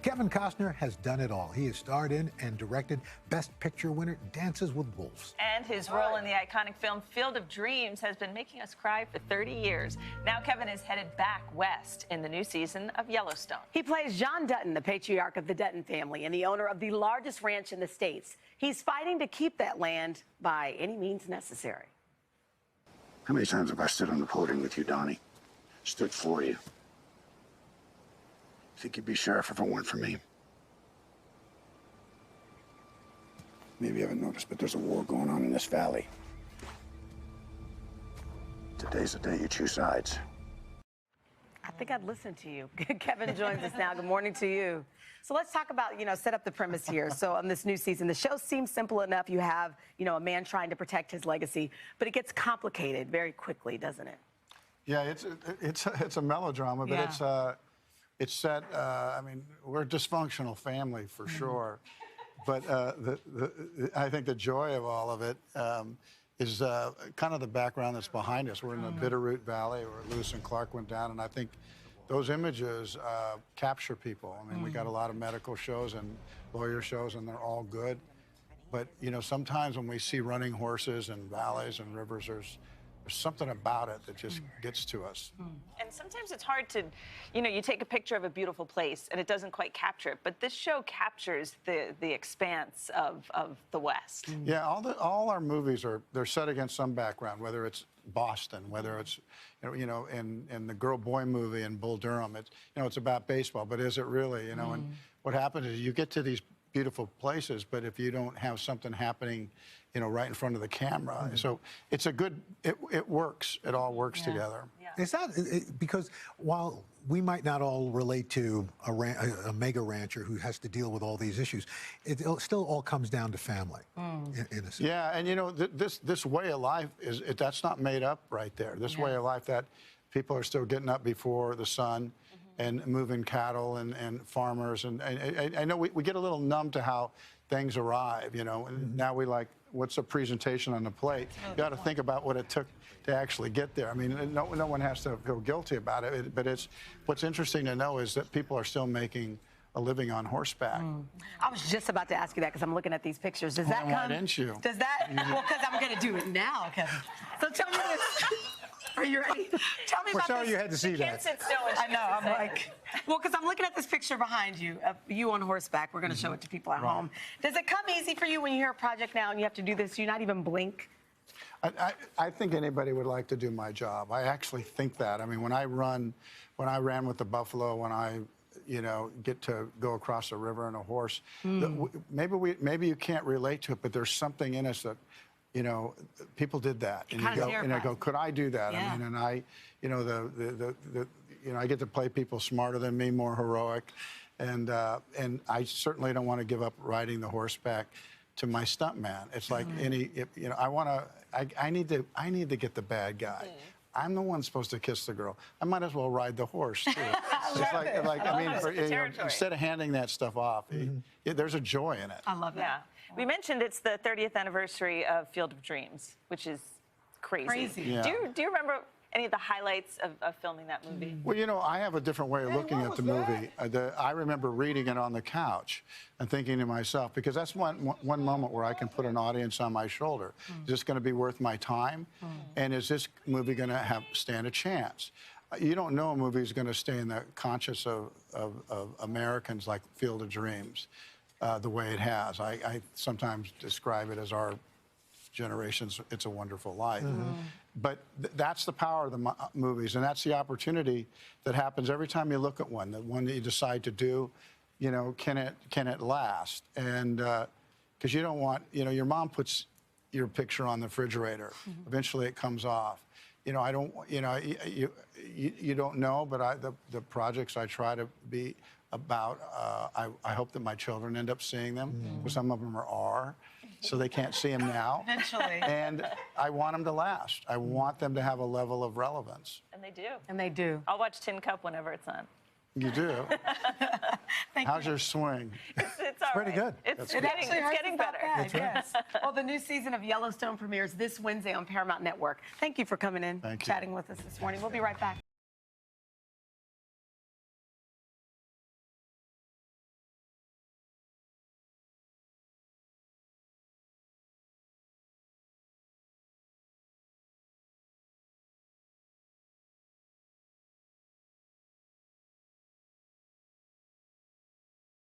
Kevin Costner has done it all. He has starred in and directed Best Picture winner Dances with Wolves. And his role in the iconic film Field of Dreams has been making us cry for 30 years. Now Kevin is headed back west in the new season of Yellowstone. He plays John Dutton, the patriarch of the Dutton family and the owner of the largest ranch in the States. He's fighting to keep that land by any means necessary. How many times have I stood on the podium with you, Donnie? Stood for you. Think you'd be sheriff if it weren't for me? Maybe you haven't noticed, but there's a war going on in this valley. Today's the day you choose sides. I think I'd listen to you. Kevin joins us now. Good morning to you. So let's talk about, set up the premise here. So on this new season, the show seems simple enough. You have, a man trying to protect his legacy, but it gets complicated very quickly, doesn't it? Yeah, it's a melodrama, but it's set. I mean, we're a dysfunctional family for sure, but I think the joy of all of it is kind of the background that's behind us. We're in the Bitterroot Valley where Lewis and Clark went down, and I think those images capture people. I mean, we got a lot of medical shows and lawyer shows, and they're all good. But, sometimes when we see running horses and valleys and rivers, there's something about it that just gets to us. And sometimes it's hard to, you take a picture of a beautiful place and it doesn't quite capture it, but this show captures the expanse of the West. Yeah, all our movies they're set against some background, whether it's Boston, whether it's, in the Girl Boy movie in Bull Durham, it's about baseball, but is it really, and what happens is you get to these beautiful places, but if you don't have something happening, right in front of the camera. So it's a good, it works. It all works together. Yeah. Is that because while we might not all relate to a mega rancher who has to deal with all these issues, it still all comes down to family. In a sense. Yeah, and this way of life that's not made up right there. This way of life that people are still getting up before the sun and moving cattle and farmers. And I know we get a little numb to how things arrive, and now we like, what's a presentation on the plate? You got to think about what it took to actually get there. I mean, no one has to feel guilty about it, but what's interesting to know is that people are still making a living on horseback. I was just about to ask you that because I'm looking at these pictures. Does that come? Why didn't you? Does that? Well, because I'm going to do it now, Kevin. So tell me this. Are you ready? Tell me We're about sorry this. you had to see You can't that. sit still when I she know, used to I'm say like, well, because I'm looking at this picture behind you, of you on horseback. We're going to show it to people at home. Does it come easy for you when you hear a project now and you have to do this? Do you not even blink? I think anybody would like to do my job. I actually think that. I mean, when I ran with the buffalo, when I get to go across the river on a horse, maybe you can't relate to it, but there's something in us that, people did that, and I go, could I do that? Yeah. I mean, and I, I get to play people smarter than me, more heroic, and I certainly don't want to give up riding the horseback to my stuntman. It's like I need to get the bad guy. I'm the one supposed to kiss the girl. I might as well ride the horse too. It's like I mean, instead of handing that stuff off, there's a joy in it. I love that. Yeah. We mentioned it's the 30th anniversary of Field of Dreams, which is crazy. Yeah. Do you remember any of the highlights of filming that movie? Well, I have a different way of looking at the movie. I remember reading it on the couch and thinking to myself, because that's one moment where I can put an audience on my shoulder. Is this going to be worth my time? And is this movie going to stand a chance? You don't know a movie is going to stay in the conscious of Americans like Field of Dreams the way it has. I sometimes describe it as our generation's It's a Wonderful Life. But that's the power of the movies, and that's the opportunity that happens every time you look at one, the one that you decide to do, can it last? And because you don't want, your mom puts your picture on the refrigerator. Eventually it comes off. I don't, you don't know, but the projects I try to be about, I hope that my children end up seeing them, because some of them are, so they can't see them now. Eventually. And I want them to last. I want them to have a level of relevance. And they do. And they do. I'll watch Tin Cup whenever it's on. You do? How's your swing? It's all pretty right. good. It's getting better. Yes. Well, the new season of Yellowstone premieres this Wednesday on Paramount Network. Thank you for coming in, Thank you. chatting with us this morning. We'll be right back.